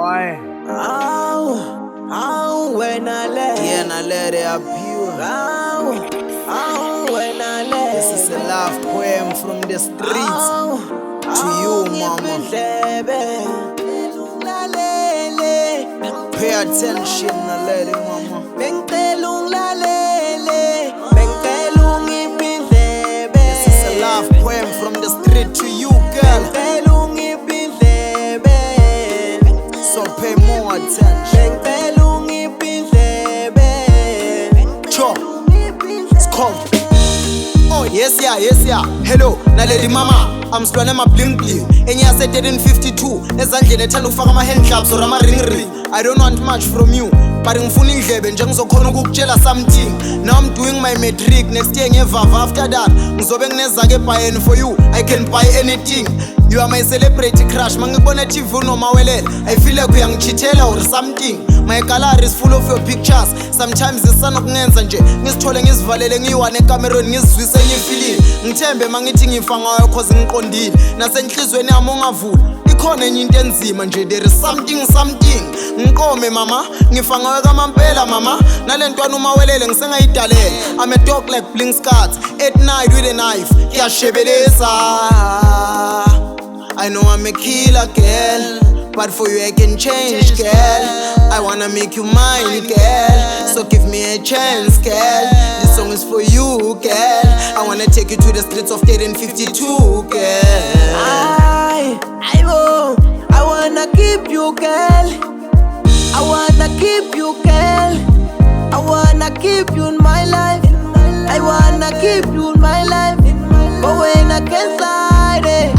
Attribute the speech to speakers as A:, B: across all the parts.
A: boy.
B: When I let
A: it up pure.
B: when I let
A: This is a love poem from the streets to you, mama. Pay attention, Naledi, mama. This is a love poem from the street to you, girl. So pay more attention. Cho, it's called. Oh, yes, yeah. Hello, Naledi mama. I'm still on my bling bling. And you said 52. Ezandleni ethanda ukufaka ama-hand clubs or ama-ring. I don't want much from you, but ngifuna indlebe nje ngizokhona ukukutshela something. Now I'm doing my matric, next year ngiyevava. After that ngizobe nginezake ebhayeni for you. I can buy anything. You are my celebrity crush. Mangibona TV unomawelele, I feel like uyangichithela or something. My gallery is full of your pictures. Sometimes isanokungenza nje ngisithole ngizivalele ngiyiwane ecameron ngizizwise ngifilile. Ngithembe mangithi ngifa ngayo cause ngiqondile. Nasenhlizweni yami ungavula ikhona enye into enzima nje, there is something. Ngiqome mama, ngifa ngayo kamampela mama. Nalentwana umawelele ngisengayidalela. I'm a dog like bling skirts at night with a knife. Kiyashebeleza. I know I'm a killer, girl, but for you I can change, girl. I wanna make you mine, girl, so give me a chance, girl. This song is for you, girl. I wanna take you to the streets of 52, girl.
B: I wanna keep you, girl. I wanna keep you, girl. I wanna keep you in my life. I wanna keep you in my life. But when I can't slide it,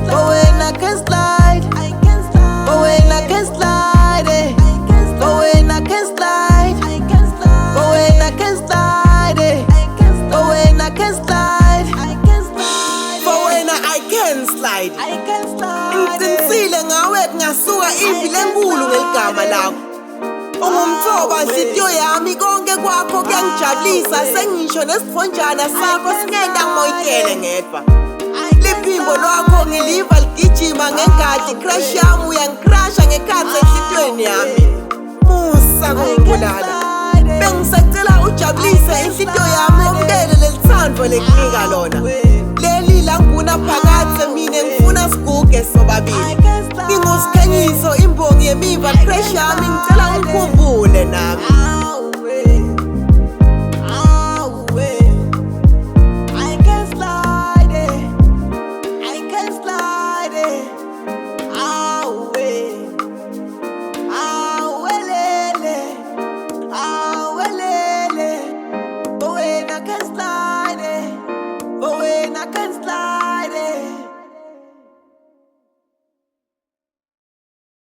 B: but when I can't slide, but when I can't slide it, but when I can't slide, but when I can't slide it, but when I can't slide, but when I can't slide, ngiqinisile ngawe ngasuka impi lenkulu ngeligama lakho. Ungumthoba inhliziyo yami, konke kwakho kuyangijabulisa. Sengisho nesifonjana sakho singenda ngimoyitele ngedwa. Liphimbo lwakho ngiliva ligijima ngengadi. Crush yami uyangikrasha ngekhatsi enhliziyweni yami. Musa kungibulala. Bengisacela ujabulise inhliziyo yami, yomdele lelithando lekunika lona. Leli languna phakathi mina ngifuna siguge sobabili. Ngingusikhanyiso, imbongi yemiva, crush yami ngicela ngikhumbule nami. I can't slide.